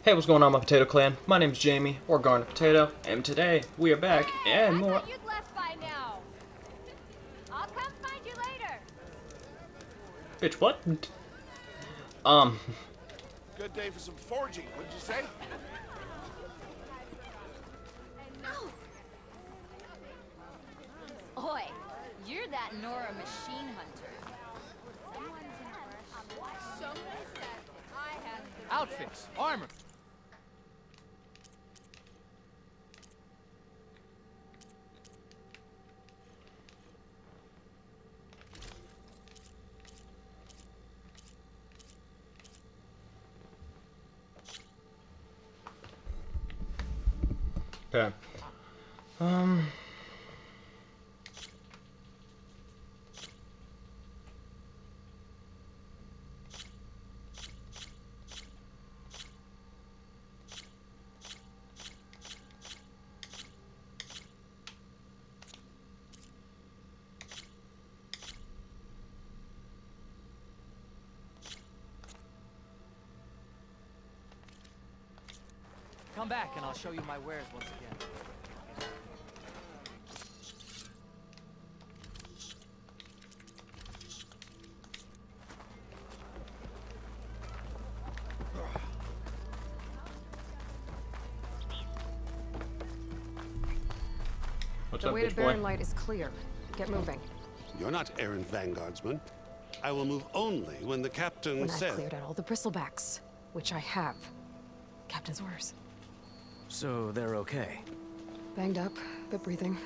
Hey, what's going on, my potato clan? My name's Jamie, or Garnet Potato, and today we are back and more. I thought you'd left by now. I'll come find you later. Bitch, what? Good day for some forging, wouldn't you say? Oi, you're that Nora machine hunter. Someone said I had the Outfits, armor. Okay. Um. Come back and I'll show you my wares once again. What's The up, way to bitch Barren boy? Light is clear. Get moving. You're not errant vanguardsman. I will move only when the captain When I've says. cleared out all the bristlebacks, which I have. Captain's orders. So they're okay. Banged up, but breathing.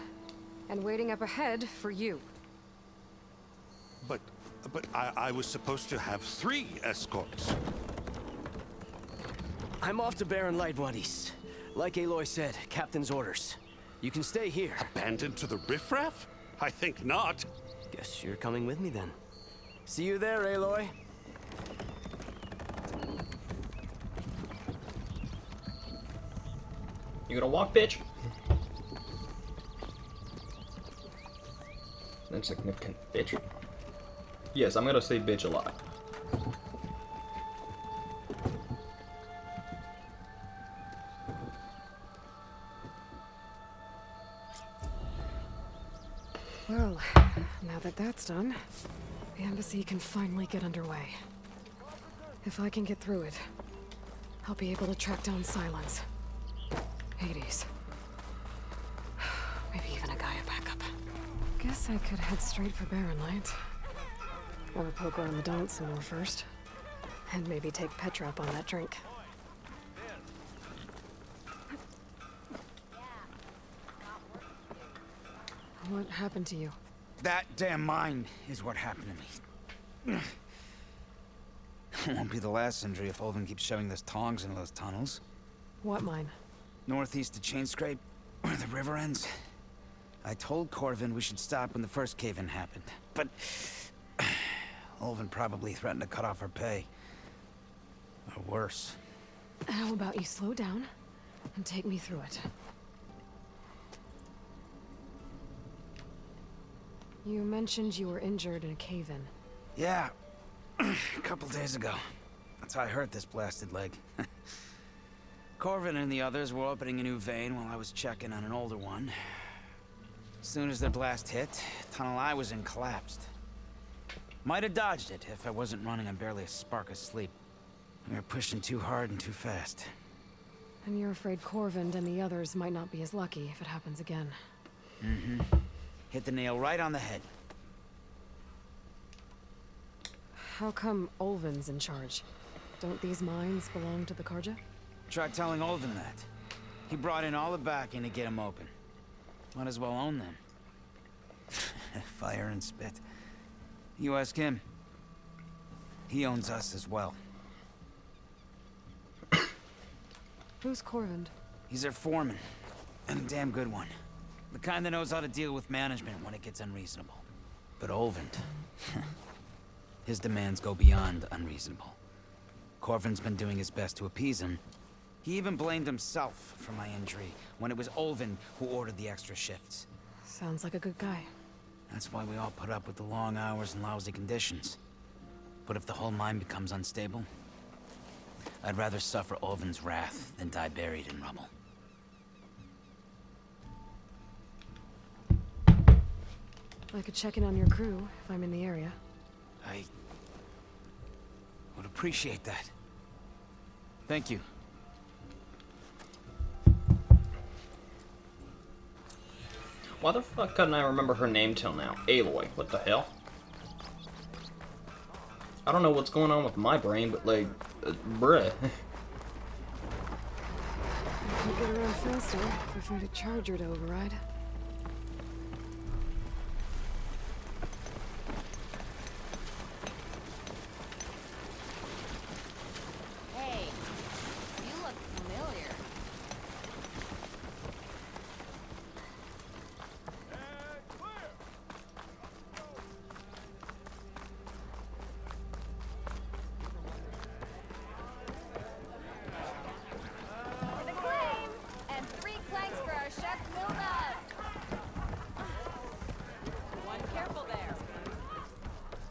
And waiting up ahead for you. But I was supposed to have 3 escorts. I'm off to Barren Light, Wadis. Like Aloy said, captain's orders. You can stay here. Abandoned to the riffraff? I think not. Guess you're coming with me then. See you there, Aloy. You gonna walk, bitch? Insignificant bitch. Yes, I'm gonna say bitch a lot. Well, now that that's done, the embassy can finally get underway. If I can get through it, I'll be able to track down Silence. Hades. Maybe even a Gaia backup. Guess I could head straight for Barren Light. Or poke around the dance some more first. And maybe take Petra up on that drink. What happened to you? That damn mine is what happened to me. It won't be the last injury if Olvin keeps shoving those tongs into those tunnels. What mine? Northeast of Chain Scrape, where the river ends. I told Corvin we should stop when the first cave-in happened, but Olvin probably threatened to cut off our pay. Or worse. How about you slow down and take me through it? You mentioned you were injured in a cave-in. Yeah, a couple days ago. That's how I hurt this blasted leg. Corvin and the others were opening a new vein while I was checking on an older one. As soon as their blast hit, the tunnel I was in collapsed. Might have dodged it if I wasn't running on barely a spark of sleep. We were pushing too hard and too fast. And you're afraid Corvind and the others might not be as lucky if it happens again. Mm-hmm. Hit the nail right on the head. How come Olvin's in charge? Don't these mines belong to the Karja? Try telling Olvin that. He brought in all the backing to get them open. Might as well own them. Fire and spit. You ask him. He owns us as well. Who's Corvind? He's their foreman. And a damn good one. The kind that knows how to deal with management when it gets unreasonable. But Olvin, his demands go beyond unreasonable. Corvin's been doing his best to appease him. He even blamed himself for my injury when it was Olvin who ordered the extra shifts. Sounds like a good guy. That's why we all put up with the long hours and lousy conditions. But if the whole mine becomes unstable, I'd rather suffer Ulvin's wrath than die buried in rubble. I could check in on your crew if I'm in the area. I would appreciate that. Thank you. Why the fuck couldn't I remember her name till now? Aloy. What the hell? I don't know what's going on with my brain, but like, bruh. I can get around faster if I find a charger to override. Hey, you look familiar. For the claim, and 3 clanks for our chef Milna. One careful there.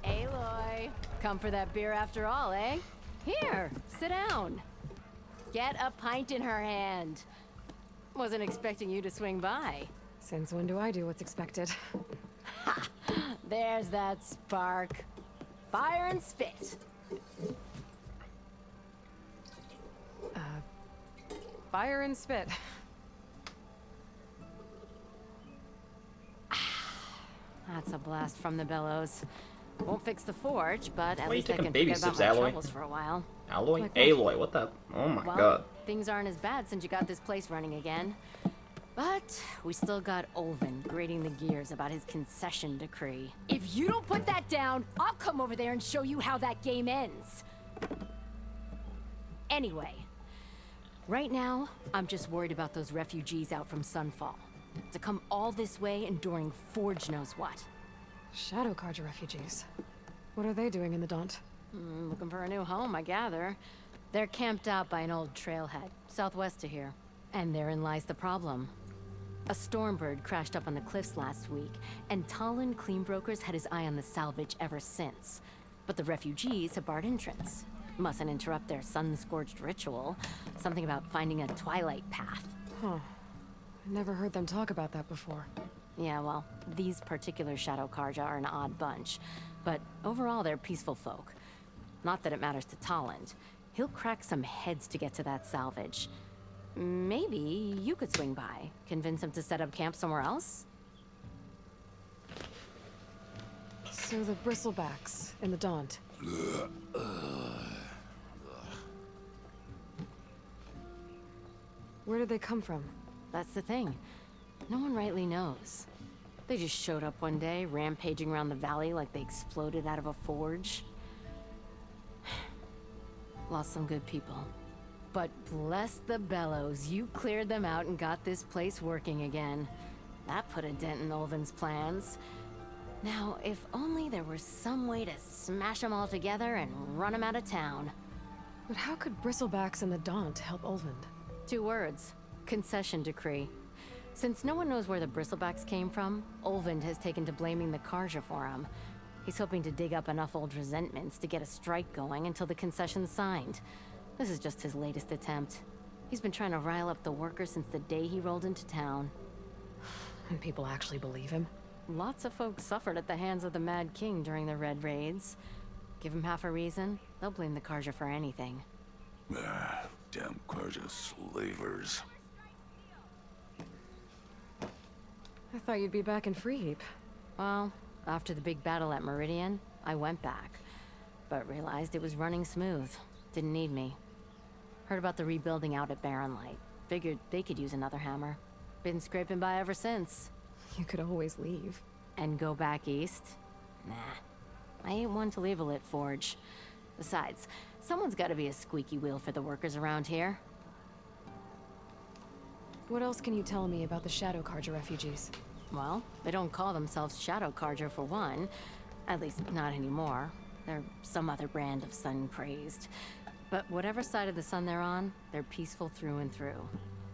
Aloy, come for that beer after all, eh? Here, sit down. Get a pint in her hand. Wasn't expecting you to swing by. Since when do I do what's expected? There's that spark. Fire and spit. Fire and spit. That's a blast from the bellows. Won't fix the forge, but at Why are you least I taking can baby forget about steps, my Aloy? troubles for a while. Aloy? Like what? Aloy, what the? Oh my Well, god. things aren't as bad since you got this place running again. But we still got Ulvin grating the gears about his concession decree. If you don't put that down, I'll come over there and show you how that game ends. Anyway, right now, I'm just worried about those refugees out from Sunfall. To come all this way enduring Forge knows what. Shadow Carja refugees. What are they doing in the Daunt? Looking for a new home, I gather. They're camped out by an old trailhead, southwest of here. And therein lies the problem. A Stormbird crashed up on the cliffs last week, and Talon Cleanbrokers had his eye on the salvage ever since. But the refugees have barred entrance. Mustn't interrupt their sun-scorched ritual. Something about finding a twilight path. Huh. I never heard them talk about that before. Yeah, well, these particular Shadow Karja are an odd bunch. But overall, they're peaceful folk. Not that it matters to Talland. He'll crack some heads to get to that salvage. Maybe you could swing by, convince him to set up camp somewhere else? So the bristlebacks in the Daunt. Where did they come from? That's the thing. No one rightly knows. They just showed up one day, rampaging around the valley like they exploded out of a forge. Lost some good people. But bless the bellows, you cleared them out and got this place working again. That put a dent in Ulvin's plans. Now, if only there were some way to smash them all together and run them out of town. But how could bristlebacks in the Daunt help Ulvund? 2 words. Concession decree. Since no one knows where the bristlebacks came from, Ulvind has taken to blaming the Karja for him. He's hoping to dig up enough old resentments to get a strike going until the concession's signed. This is just his latest attempt. He's been trying to rile up the workers since the day he rolled into town. And people actually believe him? Lots of folks suffered at the hands of the Mad King during the Red Raids. Give him half a reason, they'll blame the Karja for anything. Damn Karja slavers. I thought you'd be back in Freeheap. Well, after the big battle at Meridian, I went back. But realized it was running smooth. Didn't need me. Heard about the rebuilding out at Barren Light. Figured they could use another hammer. Been scraping by ever since. You could always leave. And go back east? Nah. I ain't one to leave a lit forge. Besides, someone's gotta be a squeaky wheel for the workers around here. What else can you tell me about the Shadow Carja refugees? Well, they don't call themselves Shadow Karja for one. At least, not anymore. They're some other brand of sun-crazed. But whatever side of the sun they're on, they're peaceful through and through.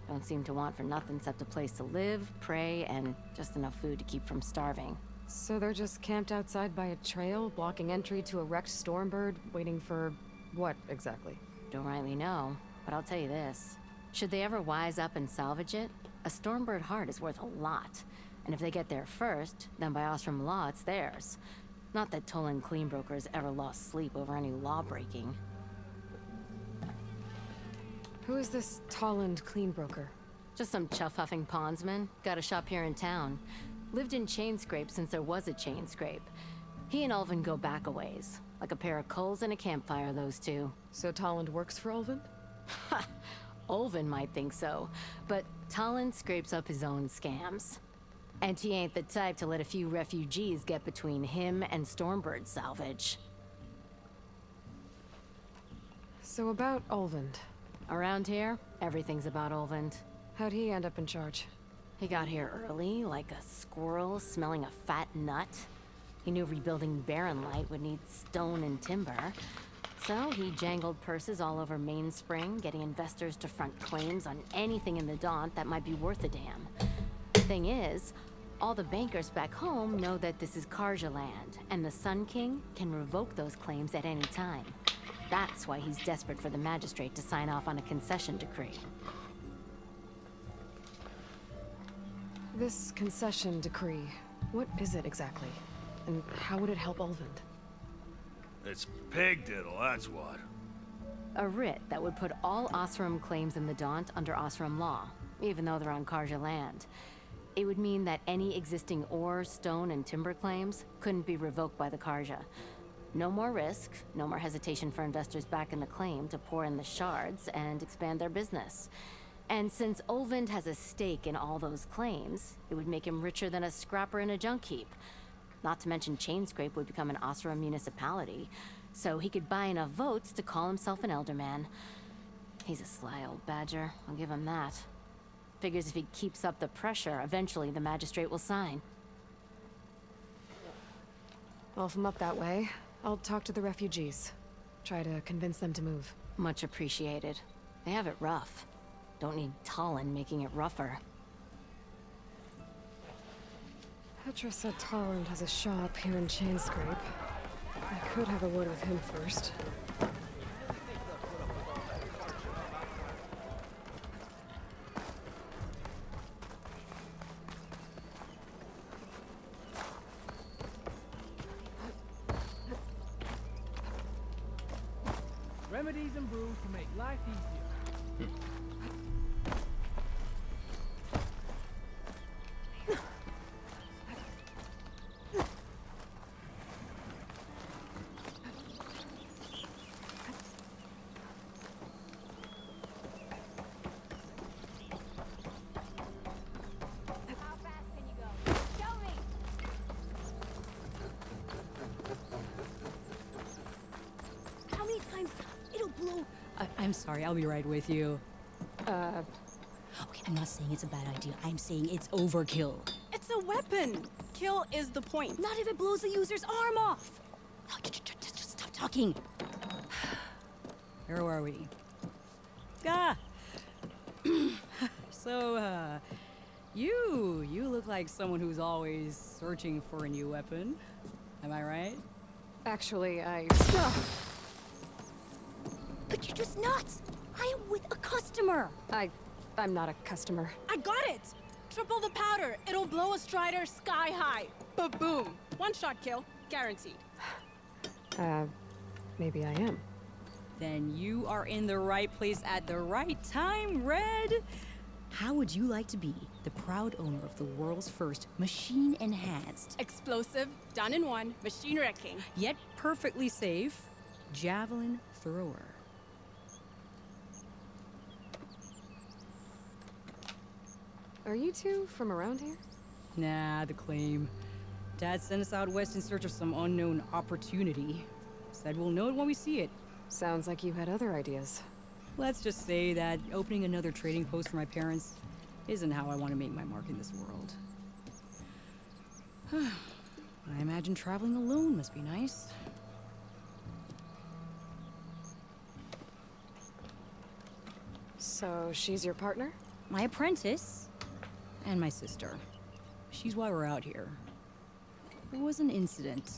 Don't seem to want for nothing except a place to live, pray, and just enough food to keep from starving. So they're just camped outside by a trail, blocking entry to a wrecked Stormbird, waiting for what, exactly? Don't rightly know, but I'll tell you this. Should they ever wise up and salvage it, a Stormbird heart is worth a lot. And if they get there first, then by Ostrom law, it's theirs. Not that Tolan Cleanbroker's ever lost sleep over any law breaking. Who is this Tolland Cleanbroker? Just some chuff-huffing pondsman. Got a shop here in town. Lived in Chainscrape since there was a Chainscrape. He and Ulvin go back a ways. Like a pair of coals and a campfire, those two. So Tolland works for Ulvin? Ha! Ulvin might think so, but Tolland scrapes up his own scams. And he ain't the type to let a few refugees get between him and Stormbird salvage. So about Ulvin. Around here, everything's about Ulvin. How'd he end up in charge? He got here early, like a squirrel smelling a fat nut. He knew rebuilding Barren Light would need stone and timber. So he jangled purses all over Mainspring, getting investors to front claims on anything in the Daunt that might be worth a damn. Thing is, all the bankers back home know that this is Karja land, and the Sun King can revoke those claims at any time. That's why he's desperate for the magistrate to sign off on a concession decree. This concession decree, what is it exactly? And how would it help Ulvin? It's pig diddle, that's what. A writ that would put all Osram claims in the Daunt under Osram law, even though they're on Karja land. It would mean that any existing ore, stone, and timber claims couldn't be revoked by the Karja. No more risk, no more hesitation for investors back in the claim to pour in the shards and expand their business. And since Ulvin has a stake in all those claims, it would make him richer than a scrapper in a junk heap. Not to mention Chainscrape would become an Osram municipality, so he could buy enough votes to call himself an Elderman. He's a sly old badger, I'll give him that. Figures if he keeps up the pressure, eventually the magistrate will sign. Well, if I'm up that way, I'll talk to the refugees. Try to convince them to move. Much appreciated. They have it rough. Don't need Tolland making it rougher. Petra said Tolland has a shop here in Chainscrape. I could have a word with him first. Remedies and brews to make life easier. How fast can you go? Show me! How many times it'll blow? I'm sorry, I'll be right with you. Okay, I'm not saying it's a bad idea. I'm saying it's overkill. It's a weapon. Kill is the point. Not if it blows the user's arm off. No, just stop talking. Where are we? Ah! So, you look like someone who's always searching for a new weapon. Am I right? Actually, But you're just nuts! I am with a customer! I'm not a customer. I got it. Triple the powder. It'll blow a Strider sky high. Ba-boom. One shot kill. Guaranteed. Maybe I am. Then you are in the right place at the right time, Red! How would you like to be the proud owner of the world's first machine-enhanced, Explosive. Done in one. Machine wrecking. yet perfectly safe, javelin thrower? Are you two from around here? Nah, the claim. Dad sent us out west in search of some unknown opportunity. Said we'll know it when we see it. Sounds like you had other ideas. Let's just say that opening another trading post for my parents isn't how I want to make my mark in this world. I imagine traveling alone must be nice. So she's your partner? My apprentice and my sister. She's why we're out here. There was an incident.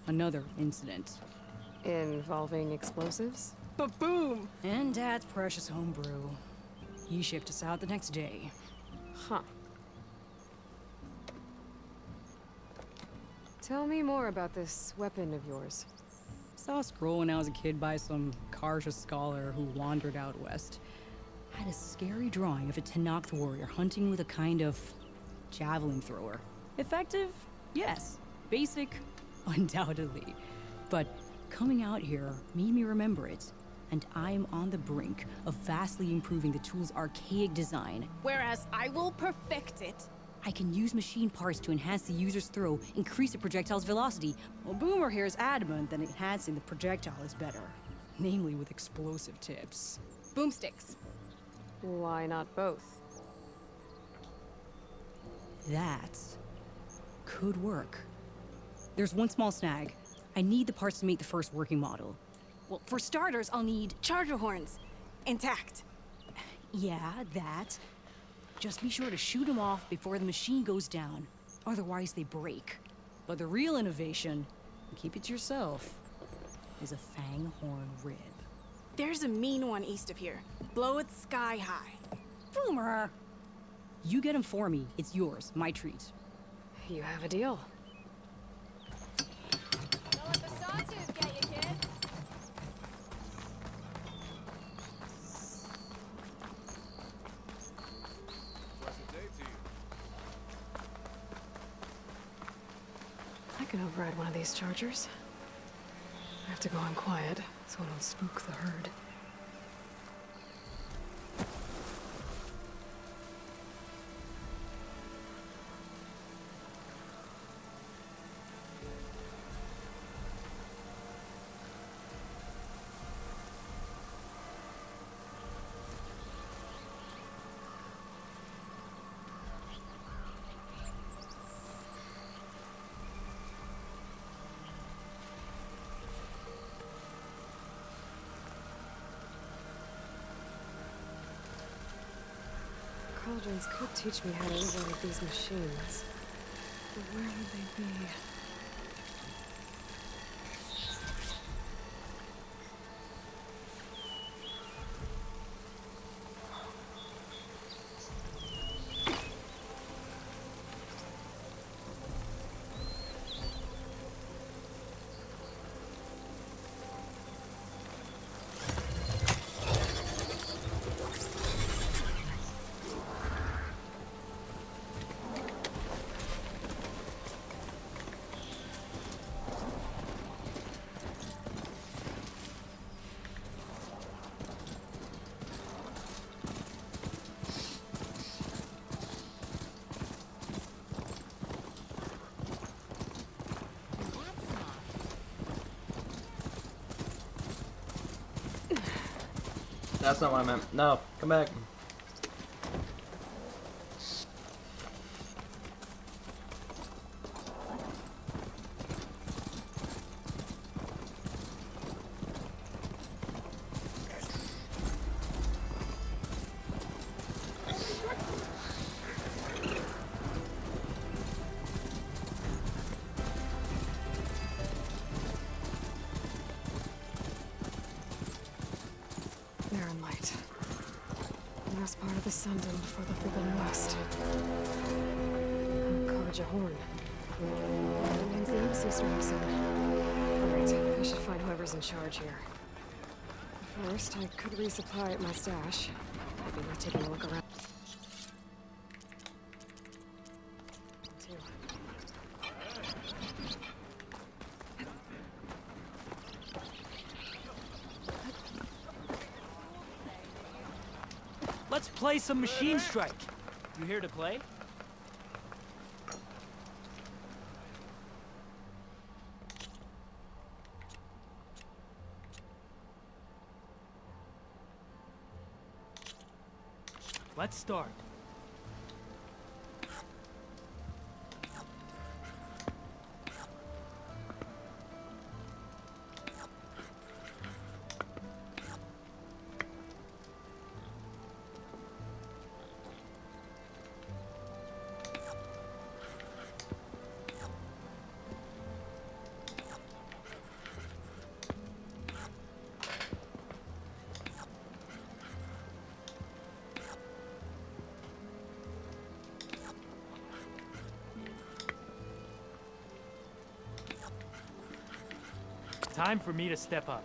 Another incident. Involving explosives? Ba-boom! And Dad's precious homebrew. He shipped us out the next day. Huh. Tell me more about this weapon of yours. Saw a scroll when I was a kid by some Karja scholar who wandered out west. Had a scary drawing of a Tenakth warrior hunting with a kind of javelin thrower. Effective? Yes. Basic? Undoubtedly. But coming out here made me remember it, and I'm on the brink of vastly improving the tool's archaic design. Whereas I will perfect it. I can use machine parts to enhance the user's throw, increase the projectile's velocity. Well, Boomer here is adamant that enhancing the projectile is better. Namely with explosive tips. Boomsticks. Why not both? That could work. There's one small snag. I need the parts to make the first working model. Well, for starters, I'll need charger horns. Intact. Yeah, that. Just be sure to shoot them off before the machine goes down. Otherwise, they break. But the real innovation, and keep it to yourself, is a fang horn rib. There's a mean one east of here. Blow it sky high. Boomer! You get him for me. It's yours. My treat. You have a deal. Don't let the sawtooth get you, kids. I can override one of these chargers. I have to go in quiet, so I don't spook the herd. Cauldrons could teach me how to override these machines. But where would they be? That's not what I meant. No, come back. They're in light. Last part of the sun done before the forbidden west. Karja horn. That means the embassy storm soon. Alright, I should find whoever's in charge here. First, I could resupply at my stash. Maybe by taking a look around. Two. Let's play some Machine Strike. You here to play? Let's start. Time for me to step up.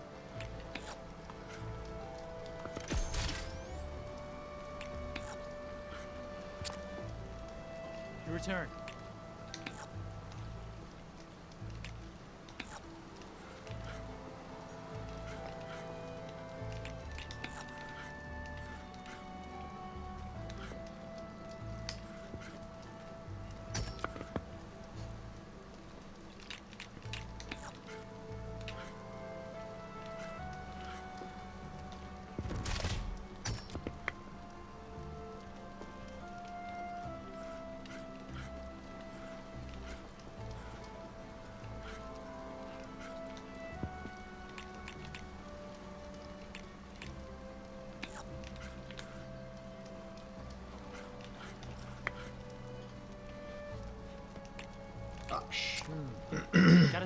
Your turn.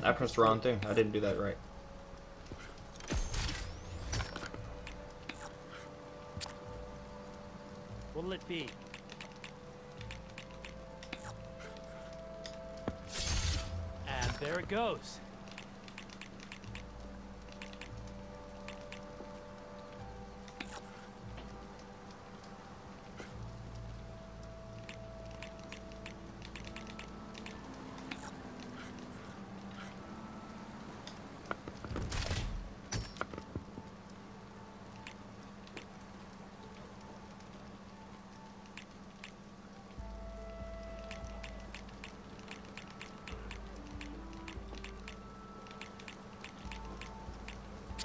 I pressed the wrong thing. I didn't do that right. What'll it be? And there it goes.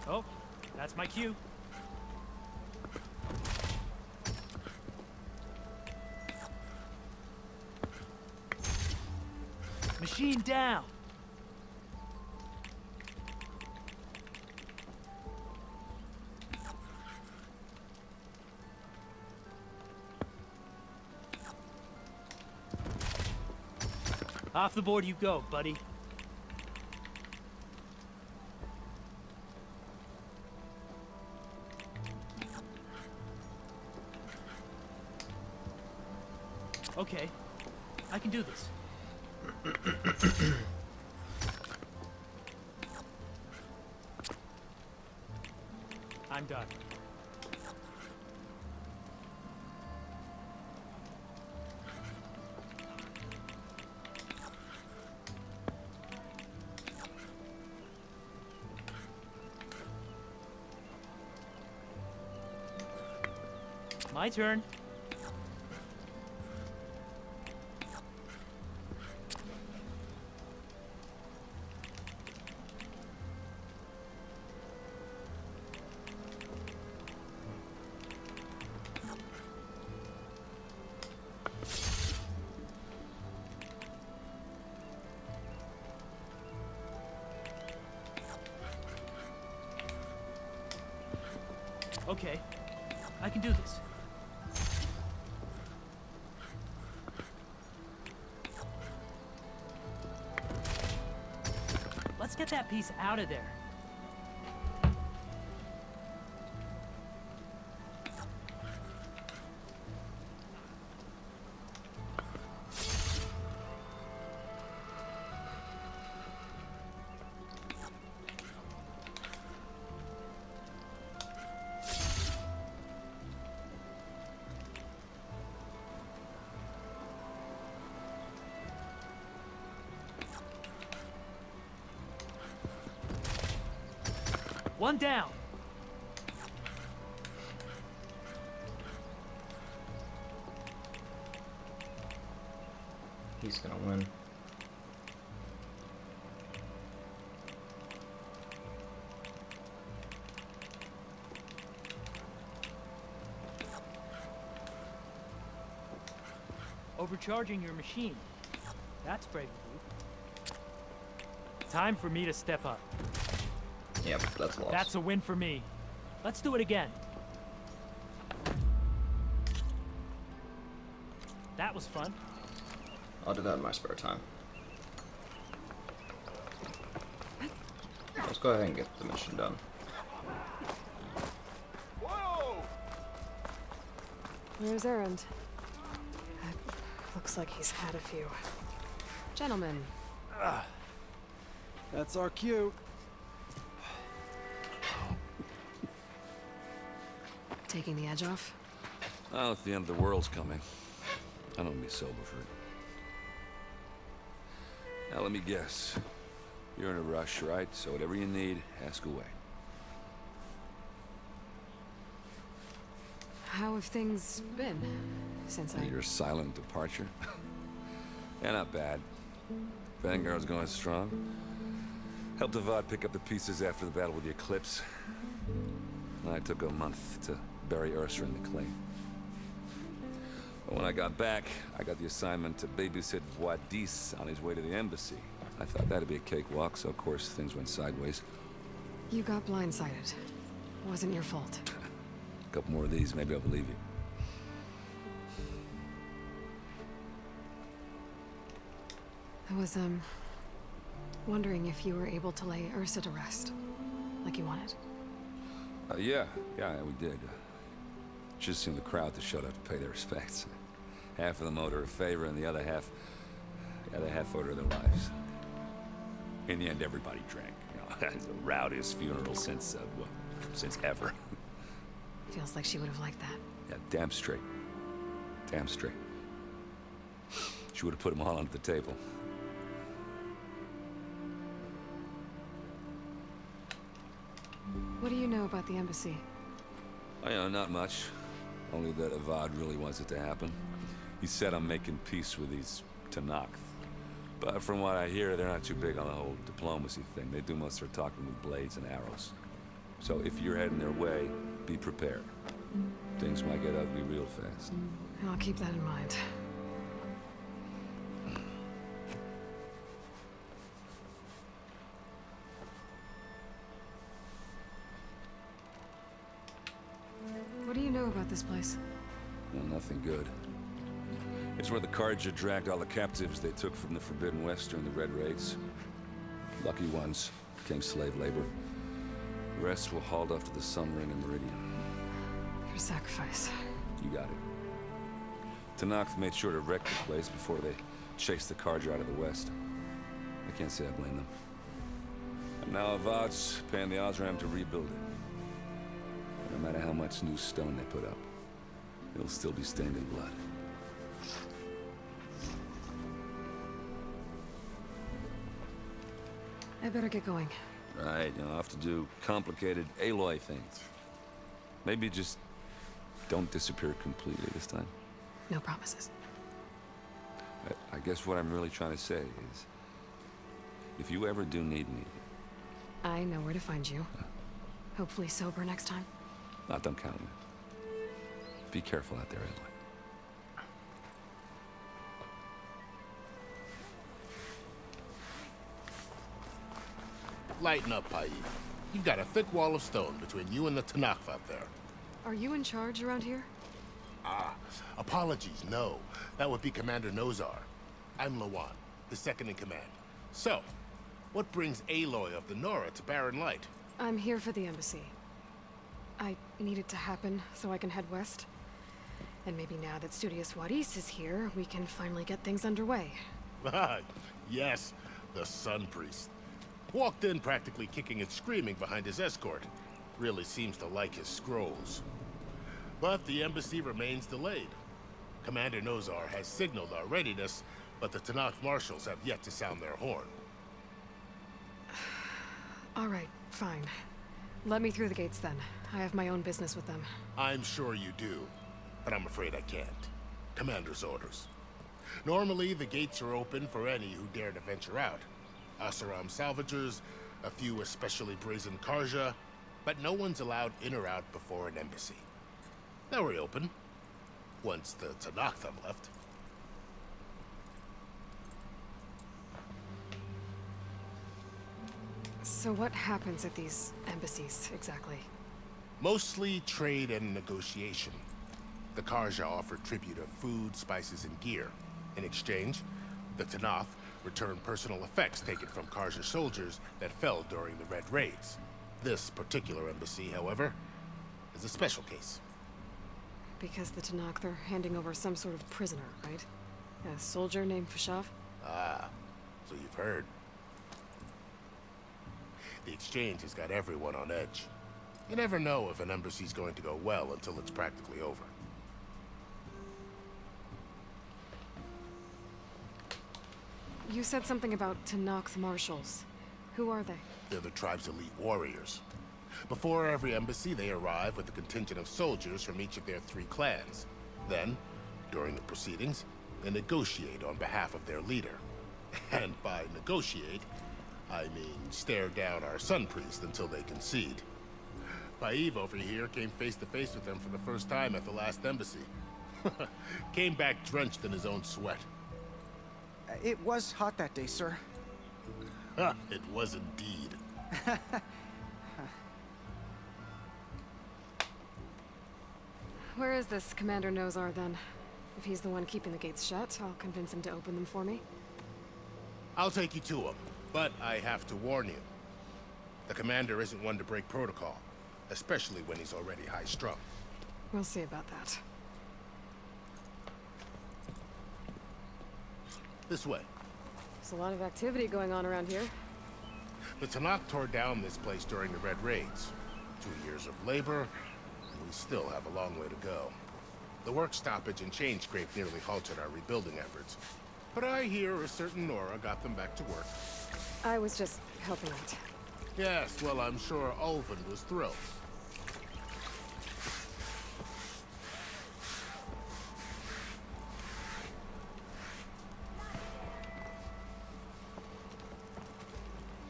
Oh, that's my cue. Machine down. Off the board you go, buddy. Okay, I can do this. I'm done. My turn. Okay, I can do this. Let's get that piece out of there. One down. He's gonna win. Overcharging your machine. That's brave of you. Time for me to step up. Yep, that's lost. That's a win for me. Let's do it again. That was fun. I'll do that in my spare time. Let's go ahead and get the mission done. Where's Erend? Looks like he's had a few. Gentlemen. That's our cue. Taking the edge off? Well, if the end of the world's coming, I don't be sober for it. Now, let me guess. You're in a rush, right? So whatever you need, ask away. How have things been since Your silent departure? Yeah, not bad. Vanguard's going strong. Helped Avad pick up the pieces after the battle with the Eclipse. I took a month to bury Ursa in the clay. But when I got back, I got the assignment to babysit Wadis on his way to the embassy. I thought that'd be a cakewalk, so of course things went sideways. You got blindsided. Wasn't your fault. A couple more of these, maybe I'll believe you. I was, wondering if you were able to lay Ursa to rest, like you wanted. Yeah, we did. Just seemed the crowd to shut up to pay their respects. Half of them owed her a favor, and the other half owed her their lives. In the end, everybody drank. You know, it's the rowdiest funeral since ever. Feels like she would have liked that. Yeah, damn straight. Damn straight. She would have put them all onto the table. What do you know about the embassy? I know, not much. Only that Avad really wants it to happen. He said I'm making peace with these Tenakth. But from what I hear, they're not too big on the whole diplomacy thing. They do most of their talking with blades and arrows. So if you're heading their way, be prepared. Things might get ugly real fast. I'll keep that in mind. What do you know about this place? Well, nothing good. It's where the Carja dragged all the captives they took from the Forbidden West during the Red Raids. Lucky ones became slave labor. The rest were hauled off to the Sun Ring and Meridian. Your sacrifice. You got it. Tenakth made sure to wreck the place before they chased the Carja out of the West. I can't say I blame them. And now Avad's paying the Osram to rebuild it. No matter how much new stone they put up, it'll still be stained in blood. I better get going. Right, I'll have to do complicated Aloy things. Maybe just don't disappear completely this time. No promises. I guess what I'm really trying to say is, if you ever do need me... I know where to find you. Hopefully sober next time. Don't count on it. Be careful out there, Aloy. Lighten up, Pai. You've got a thick wall of stone between you and the Tenakth out there. Are you in charge around here? Apologies, no. That would be Commander Nozar. I'm Lawan, his second in command. So, what brings Aloy of the Nora to Barren Light? I'm here for the embassy. I need it to happen so I can head west. And maybe now that Studious Wadis is here, we can finally get things underway. Yes, the Sun Priest. Walked in practically kicking and screaming behind his escort. Really seems to like his scrolls. But the embassy remains delayed. Commander Nozar has signaled our readiness, but the Tenakth marshals have yet to sound their horn. All right, fine. Let me through the gates then. I have my own business with them. I'm sure you do, but I'm afraid I can't. Commander's orders. Normally, the gates are open for any who dare to venture out. Asaram salvagers, a few especially brazen Carja, but no one's allowed in or out before an embassy. They'll reopen, once the Tenakth have left. So what happens at these embassies, exactly? Mostly trade and negotiation. The Carja offer tribute of food, spices, and gear. In exchange, the Tenakth return personal effects taken from Carja soldiers that fell during the Red Raids. This particular embassy, however, is a special case. Because the Tenakth are handing over some sort of prisoner, right? A soldier named Fashav? Ah, so you've heard. The exchange has got everyone on edge. You never know if an embassy's going to go well until it's practically over. You said something about Tenakth marshals. Who are they? They're the tribe's elite warriors. Before every embassy, they arrive with a contingent of soldiers from each of their 3 clans. Then, during the proceedings, they negotiate on behalf of their leader. And by negotiate, I mean stare down our sun priest until they concede. Paeve over here came face to face with them for the first time at the last embassy. Came back drenched in his own sweat. It was hot that day, sir. It was indeed. Where is this Commander Nozar, then? If he's the one keeping the gates shut, I'll convince him to open them for me. I'll take you to him, but I have to warn you. The commander isn't one to break protocol, especially when he's already high-strung. We'll see about that. This way. There's a lot of activity going on around here. The Tenakth tore down this place during the Red Raids. 2 years of labor, and we still have a long way to go. The work stoppage and chain scrape nearly halted our rebuilding efforts. But I hear a certain Nora got them back to work. I was just helping out. Yes, well, I'm sure Ulvin was thrilled.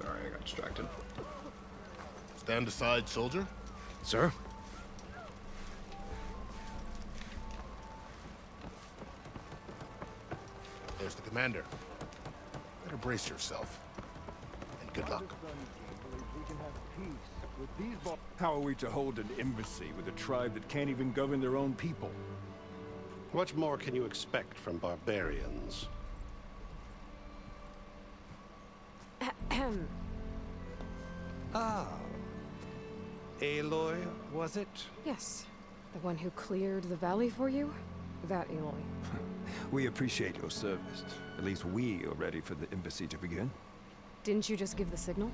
Sorry, I got distracted. Stand aside, soldier. Sir? There's the commander. Better brace yourself. And good luck. How are we to hold an embassy with a tribe that can't even govern their own people? What more can you expect from barbarians? Ah. Aloy, was it? Yes. The one who cleared the valley for you? That Aloy. We appreciate your service. At least we are ready for the embassy to begin. Didn't you just give the signal?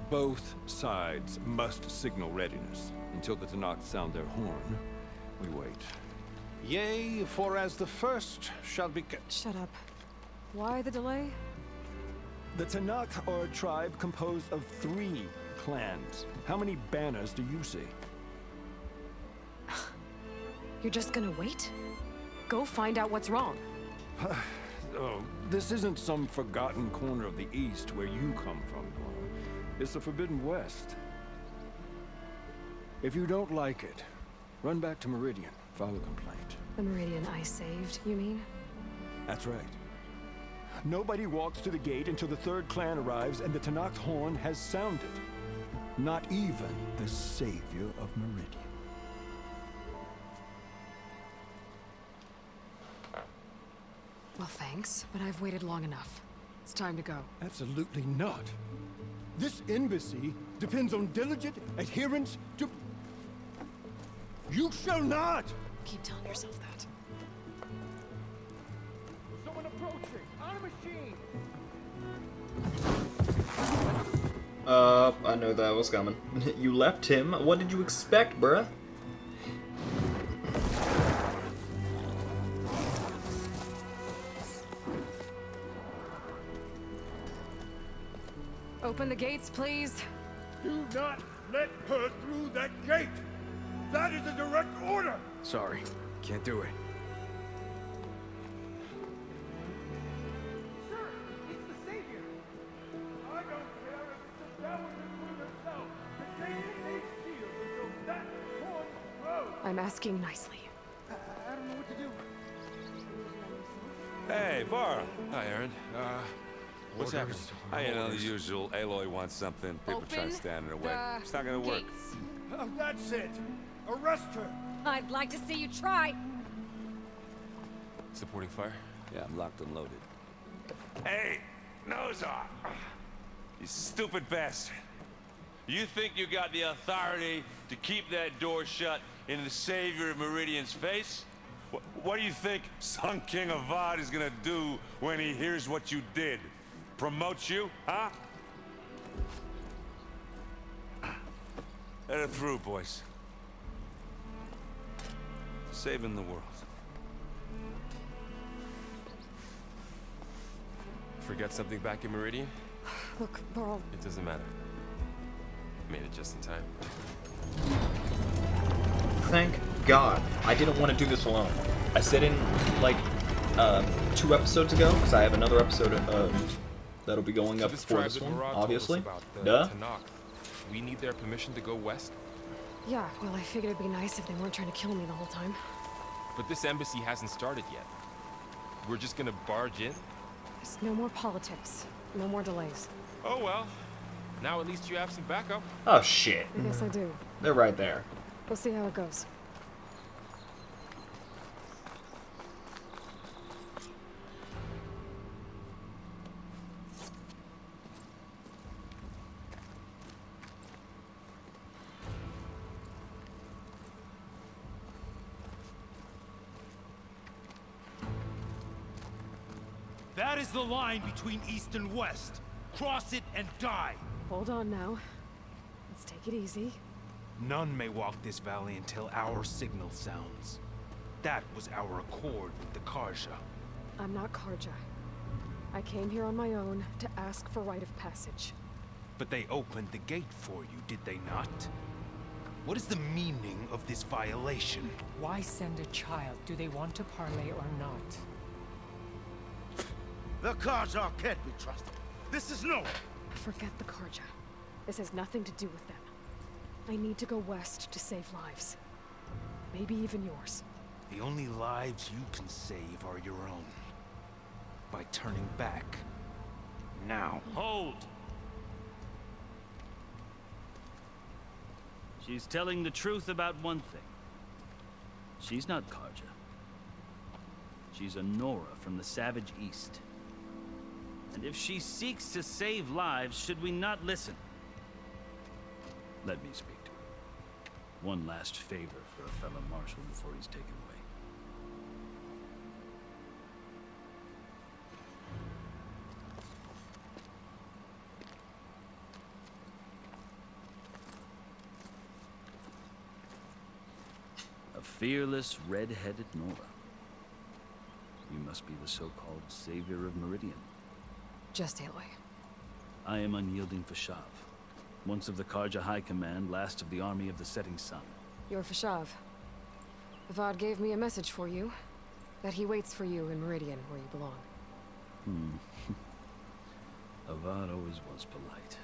Both sides must signal readiness. Until the Tenakth sound their horn, we wait. Yea, for as the first shall be... Shut up. Why the delay? The Tenakth are a tribe composed of 3 clans. How many banners do you see? You're just gonna wait? Go find out what's wrong. Oh, this isn't some forgotten corner of the East where you come from, Nora. It's the Forbidden West. If you don't like it, run back to Meridian, file a complaint. The Meridian I saved, you mean? That's right. Nobody walks to the gate until the 3rd clan arrives and the Tenakth horn has sounded. Not even the savior of Meridian. Well, thanks, but I've waited long enough. It's time to go. Absolutely not. This embassy depends on diligent adherence to... You shall not! Keep telling yourself that. Someone approaching! On a machine! I know that was coming. You left him? What did you expect, bruh? Open the gates, please. Do not let her through that gate! That is a direct order! Sorry, can't do it. Sir, it's the savior! I don't care if it's the devil with herself. The gate ain't sealed until that horn blows! I'm asking nicely. I don't know what to do. Hey, Varl. Hi, Aaron. What's happening? You know, the usual. Aloy wants something. People try to stand in her way. It's not gonna work. That's it! Arrest her! I'd like to see you try. Supporting fire? Yeah, I'm locked and loaded. Hey, Nozar! You stupid bastard. You think you got the authority to keep that door shut in the savior of Meridian's face? What do you think Sun King Avad is gonna do when he hears what you did? Promote you, huh? Let it through, boys. Saving the world. Forget something back in Meridian? Look, Laurel. It doesn't matter. Made it just in time. Thank God. I didn't want to do this alone. I said in, like, 2 episodes ago, because I have another episode that'll be going up before this one, obviously. Duh. Tenakth. We need their permission to go west? Yeah, well, I figured it'd be nice if they weren't trying to kill me the whole time. But this embassy hasn't started yet. We're just gonna barge in? There's no more politics. No more delays. Oh well. Now at least you have some backup. Oh shit. I guess I do. They're right there. We'll see how it goes. That is the line between East and West. Cross it and die. Hold on now. Let's take it easy. None may walk this valley until our signal sounds. That was our accord with the Karja. I'm not Karja. I came here on my own to ask for rite of passage. But they opened the gate for you, did they not? What is the meaning of this violation? Why send a child? Do they want to parley or not? The Karja can't be trusted. This is no... Forget the Karja. This has nothing to do with them. I need to go west to save lives. Maybe even yours. The only lives you can save are your own. By turning back. Now. Hold! She's telling the truth about one thing. She's not Karja. She's a Nora from the Savage East. And if she seeks to save lives, should we not listen? Let me speak to her. One last favor for a fellow marshal before he's taken away. A fearless, red-headed Nora. You must be the so-called savior of Meridian. Just Aloy. I am unyielding Fashav. Once of the Karja High Command, last of the army of the setting sun. You're Fashav. Avad gave me a message for you. That he waits for you in Meridian, where you belong. Avad always was polite.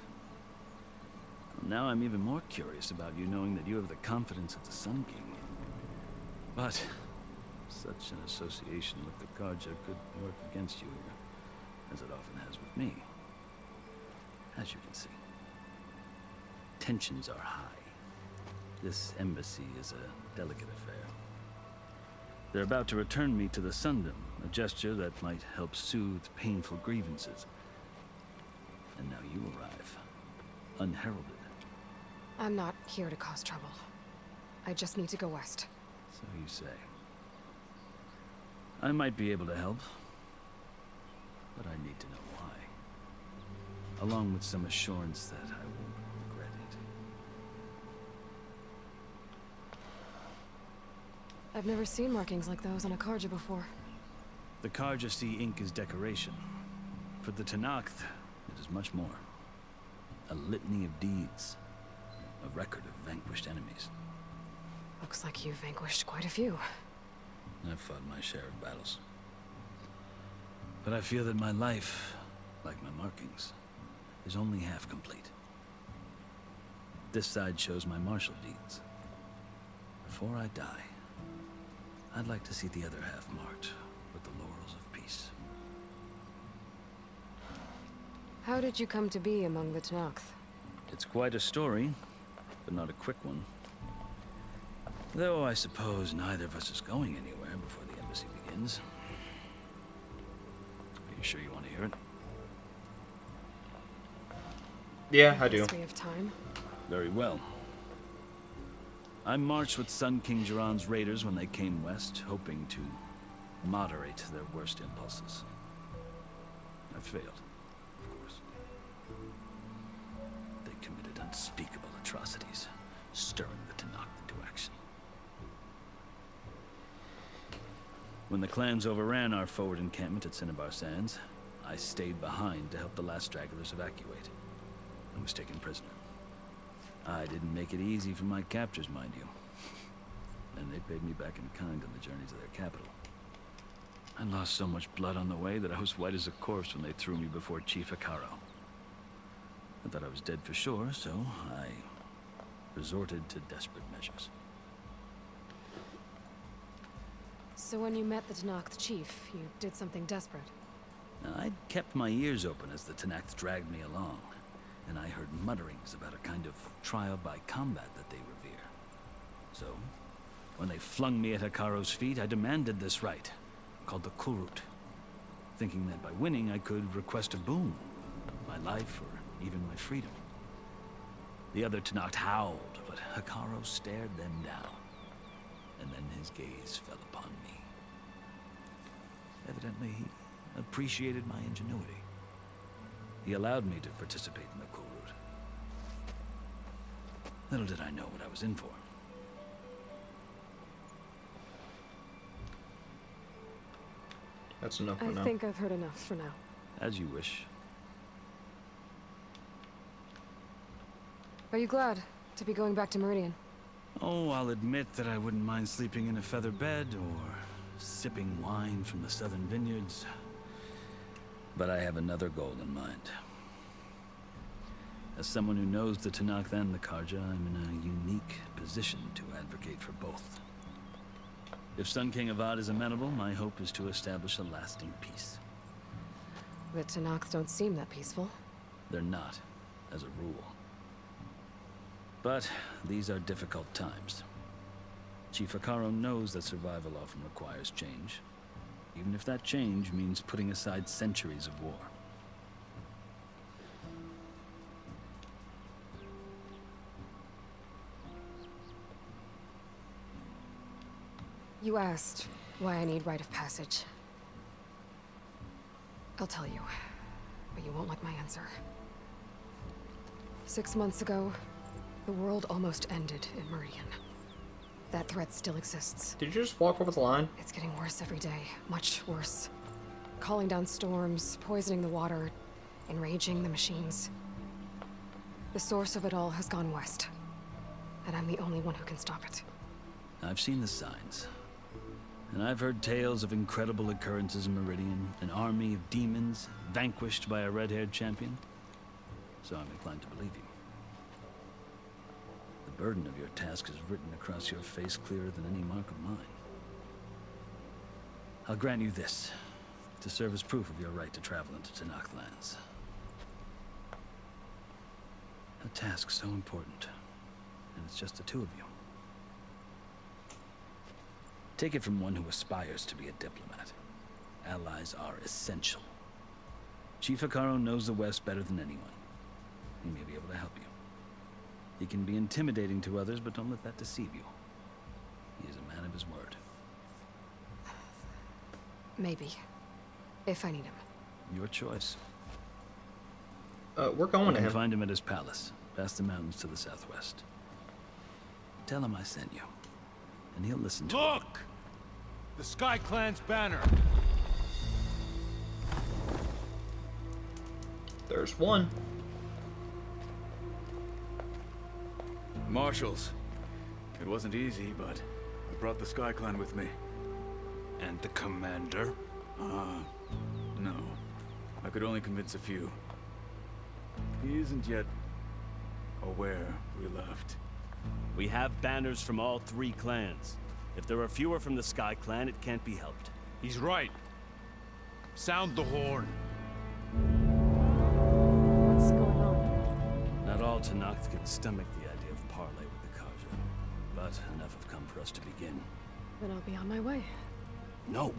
Now I'm even more curious about you knowing that you have the confidence of the Sun King. But such an association with the Karja could work against you here, as it often has with me. As you can see, tensions are high. This embassy is a delicate affair. They're about to return me to the Sundom, a gesture that might help soothe painful grievances. And now you arrive, unheralded. I'm not here to cause trouble. I just need to go west. So you say. I might be able to help, but I need to know why. Along with some assurance that I won't regret it. I've never seen markings like those on a Karja before. The Karja see ink as decoration. For the Tenakth, it is much more. A litany of deeds. A record of vanquished enemies. Looks like you've vanquished quite a few. I've fought my share of battles. But I feel that my life, like my markings, is only half complete. This side shows my martial deeds. Before I die, I'd like to see the other half marked with the laurels of peace. How did you come to be among the Tenakth? It's quite a story, but not a quick one. Though I suppose neither of us is going anywhere before the embassy begins. Are you sure you want to hear it? Yeah, I do. Yes, we have time. Very well. I marched with Sun King Jiran's raiders when they came west, hoping to moderate their worst impulses. I failed, of course. They committed unspeakable atrocities, stirring the Tenakth into action. When the clans overran our forward encampment at Cinnabar Sands, I stayed behind to help the last stragglers evacuate, and was taken prisoner. I didn't make it easy for my captors, mind you. And they paid me back in kind on the journey to their capital. I lost so much blood on the way that I was white as a corpse when they threw me before Chief Akaro. I thought I was dead for sure, so I resorted to desperate measures. So when you met the Tenakth chief, you did something desperate? I'd kept my ears open as the Tenakth dragged me along, and I heard mutterings about a kind of trial by combat that they revere. So, when they flung me at Hikaro's feet, I demanded this right, called the Kurut, thinking that by winning I could request a boon, my life or even my freedom. The other Tenakth howled, but Hikaro stared them down, and then his gaze fell upon me. Evidently, he appreciated my ingenuity. He allowed me to participate in the Kurut. Little did I know what I was in for. That's enough for now. I think I've heard enough for now. As you wish. Are you glad to be going back to Meridian? Oh, I'll admit that I wouldn't mind sleeping in a feather bed or sipping wine from the southern vineyards. But I have another goal in mind. As someone who knows the Tenakth and the Carja, I'm in a unique position to advocate for both. If Sun King Avad is amenable, my hope is to establish a lasting peace. The Tenakth don't seem that peaceful. They're not, as a rule. But these are difficult times. Chief Akaro knows that survival often requires change, even if that change means putting aside centuries of war. You asked why I need rite of passage. I'll tell you, but you won't like my answer. 6 months ago, the world almost ended in Meridian. That threat still exists. Did you just walk over the line? It's getting worse every day, much worse. Calling down storms, poisoning the water, enraging the machines. The source of it all has gone west, and I'm the only one who can stop it. I've seen the signs. And I've heard tales of incredible occurrences in Meridian, an army of demons vanquished by a red-haired champion. So I'm inclined to believe you. The burden of your task is written across your face clearer than any mark of mine. I'll grant you this, to serve as proof of your right to travel into Tenakth lands. A task so important, and it's just the two of you. Take it from one who aspires to be a diplomat. Allies are essential. Chief Akaro knows the West better than anyone. He may be able to help you. He can be intimidating to others, but don't let that deceive you. He is a man of his word. Maybe. If I need him. Your choice. We're going to him. Find him at his palace, past the mountains to the southwest. Tell him I sent you, and he'll listen to Look! The Sky Clan's banner. There's one. Marshals. It wasn't easy, but I brought the Sky Clan with me. And the commander? No. I could only convince a few. He isn't yet aware we left. We have banners from all 3 clans. If there are fewer from the Sky Clan, it can't be helped. He's right. Sound the horn. What's going on? Not all Tenakth can stomach the idea of parley with the Carja, but enough have come for us to begin. Then I'll be on my way. No.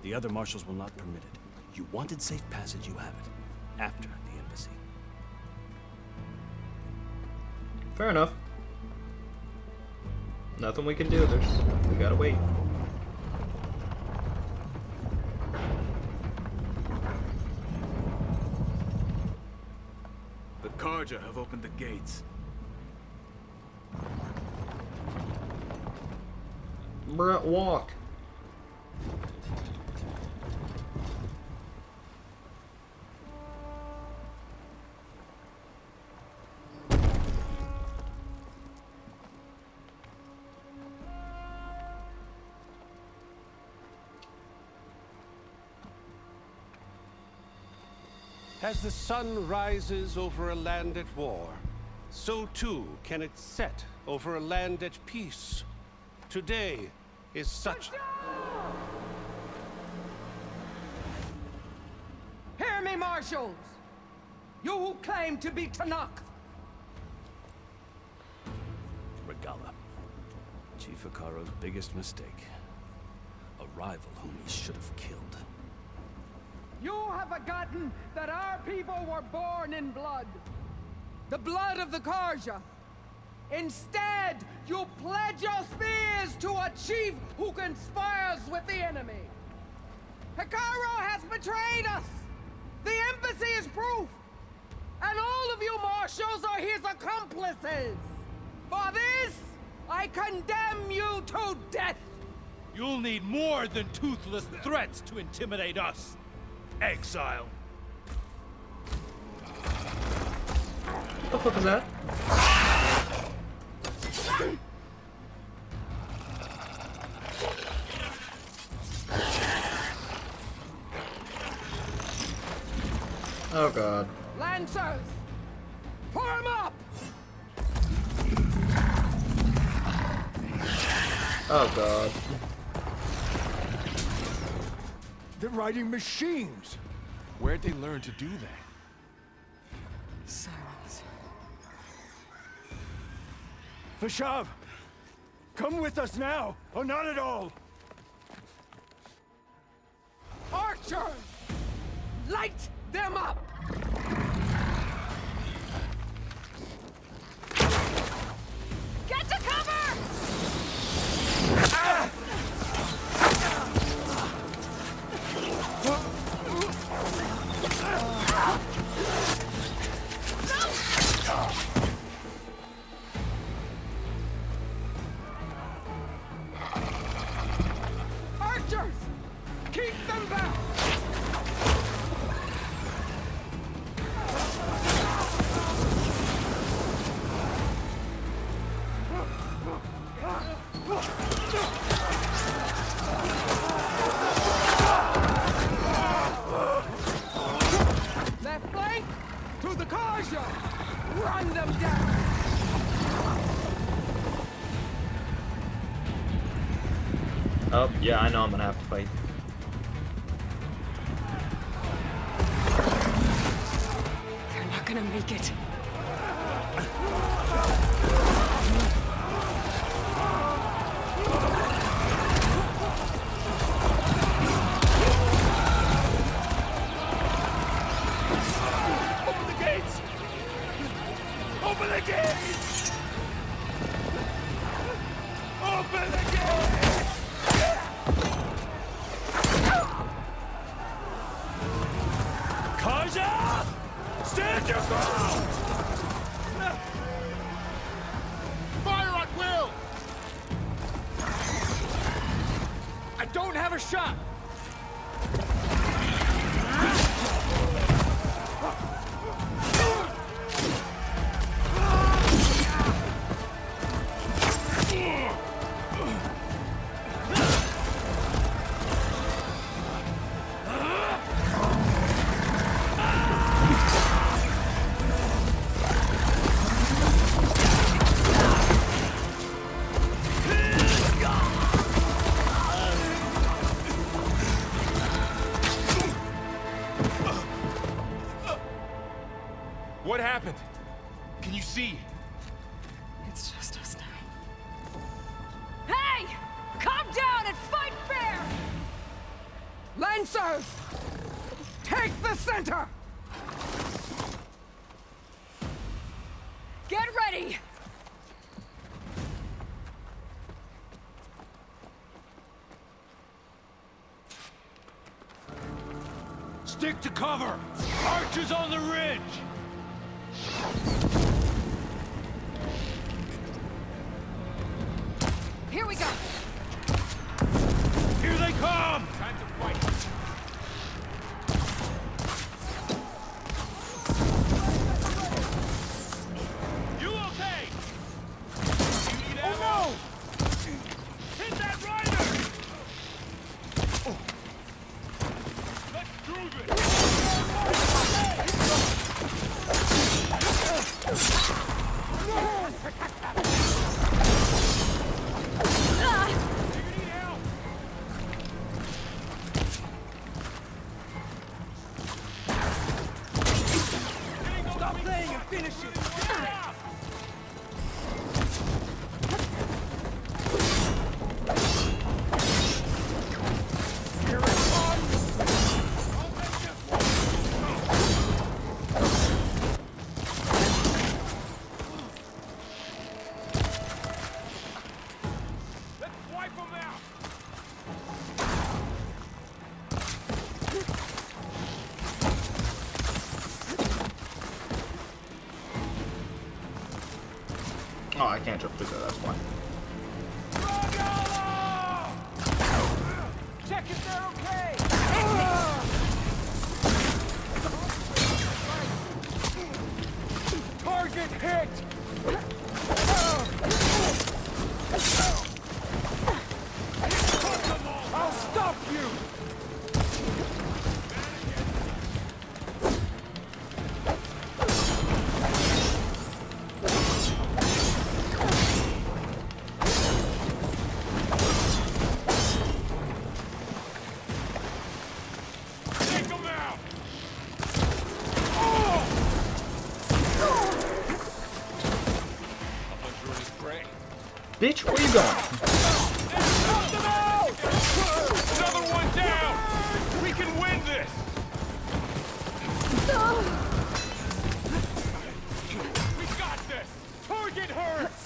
The other marshals will not permit it. You wanted safe passage, you have it. After the embassy. Fair enough. Nothing we can do. We gotta wait. The Carja have opened the gates. Bruh, walk. As the sun rises over a land at war, so too can it set over a land at peace. Today is such... Hear me, marshals! You who claim to be Tenakth! Regala. Chief Hikaro's biggest mistake. A rival whom he should have killed. You have forgotten that our people were born in blood. The blood of the Karja. Instead, you pledge your spears to a chief who conspires with the enemy. Hikaro has betrayed us! The embassy is proof! And all of you marshals are his accomplices! For this, I condemn you to death! You'll need more than toothless threats to intimidate us. Exile. What the fuck is that? Oh god. Lancers! Form up! Oh god. They're riding machines! Where'd they learn to do that? Silence. Vashav! Come with us now, or not at all! Archers! Light them up! Get to cover! Ah! Archers! Keep them back! Left flank! To the Karja! Run them down! Oh, yeah, I know I'm gonna have to fight. They're not gonna make it. Open the gates! Open the gates! Open the gates! Karja! Stand your ground! Fire at will! I don't have a shot! What happened? Can you see? It's just us now. Hey! Calm down and fight fair! Lancers! Take the center! Get ready! Stick to cover! Archers on the ridge! Here we go! Come! Time to fight. You okay? You need ammo? Oh no! Hit that rider! Let's prove it! Stop playing and finish it! Oh, I can't jump through there, that's why. Check if they're okay! Target hit! I'll stop you! Bitch, where you going? Another one down! We can win this! We got this! Target hurts!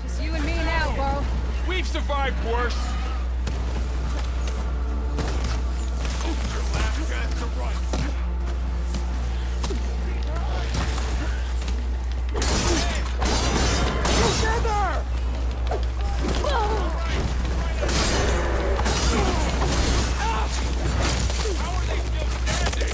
Just you and me now, bro. We've survived worse! Your last chance to run! Together! How are they still standing?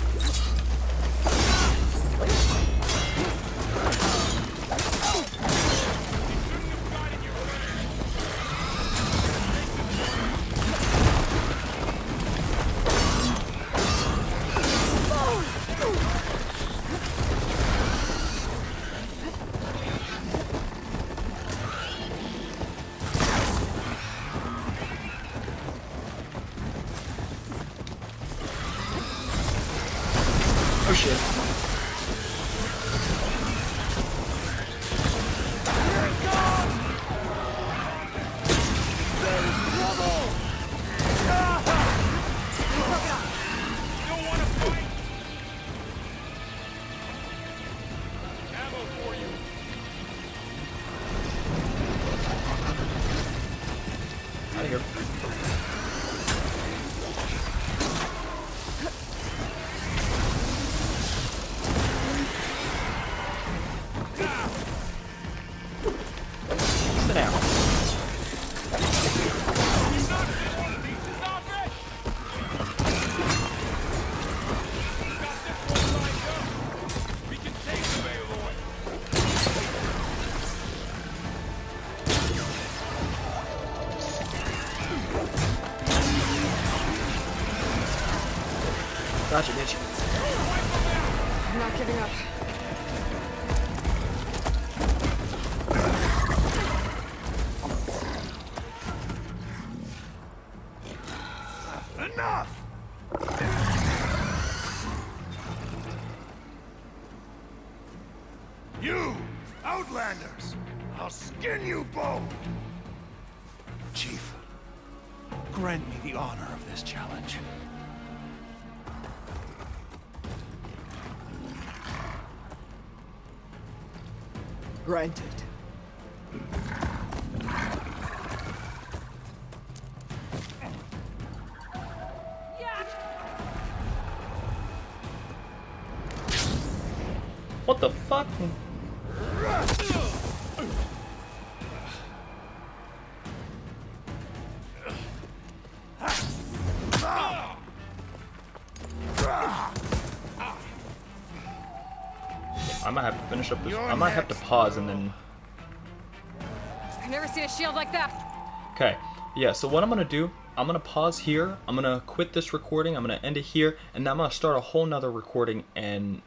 Oh shit. Out of here. Sit down. We can take them, Aloy! Gotcha, bitch. I'm not giving up. Enough! You, Outlanders! I'll skin you both! Chief, grant me the honor of this challenge. Granted. What the fuck? I might have to finish up this. I might have to pause and then. I've never seen a shield like that. Okay, yeah, so what I'm gonna do, I'm gonna pause here, I'm gonna quit this recording, I'm gonna end it here, and then I'm gonna start a whole nother recording and,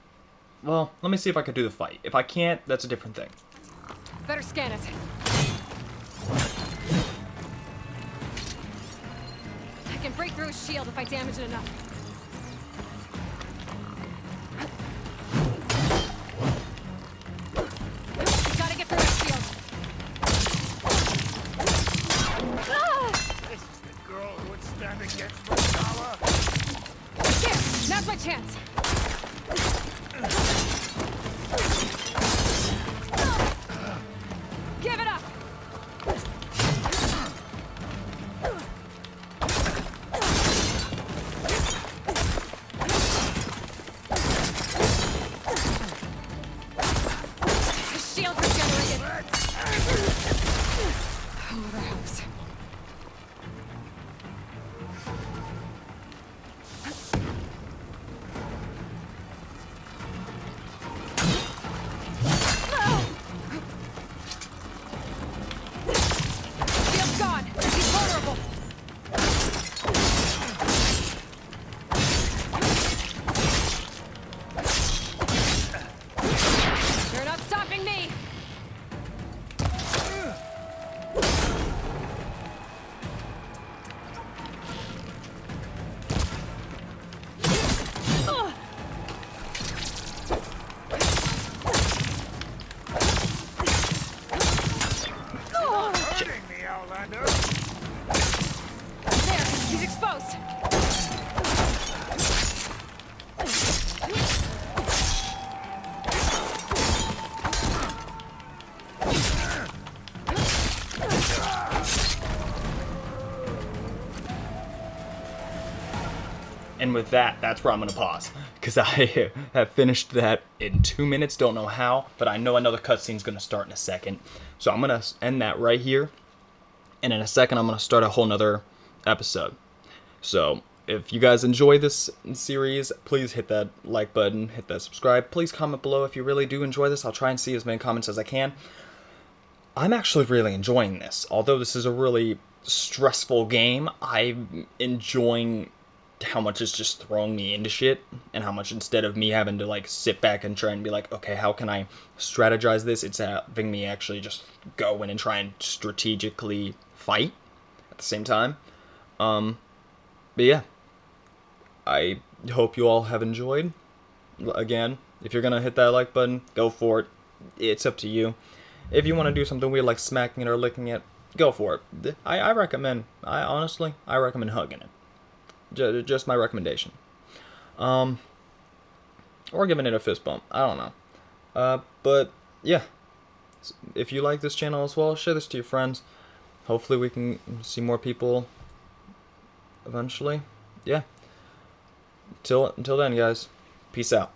well, let me see if I can do the fight. If I can't, that's a different thing. Better scan it. I can break through his shield if I damage it enough. Gotta get through his shield. This is the girl who would stand against Valhalla. There! Now's my chance! Give it up! The shield regenerated! Oh, that helps. Shield's gone! He's vulnerable! You're not stopping me! Hurting me, Outlander! There! He's exposed! And with that, that's where I'm going to pause. Because I have finished that in 2 minutes. Don't know how, but I know another cutscene's going to start in a second. So I'm going to end that right here. And in a second, I'm going to start a whole nother episode. So if you guys enjoy this series, please hit that like button, hit that subscribe. Please comment below if you really do enjoy this. I'll try and see as many comments as I can. I'm actually really enjoying this. Although this is a really stressful game, I'm enjoying how much it's just throwing me into shit, and how much instead of me having to like sit back and try and be like, okay, how can I strategize this, it's having me actually just go in and try and strategically fight at the same time. But yeah, I hope you all have enjoyed. Again, if you're gonna hit that like button, go for it. It's up to you. If you want to do something weird like smacking it or licking it, go for it. I recommend, honestly, I recommend hugging it. Just my recommendation. Or giving it a fist bump. I don't know. But yeah, if you like this channel as well, share this to your friends. Hopefully we can see more people eventually. Yeah. Until then, guys. Peace out.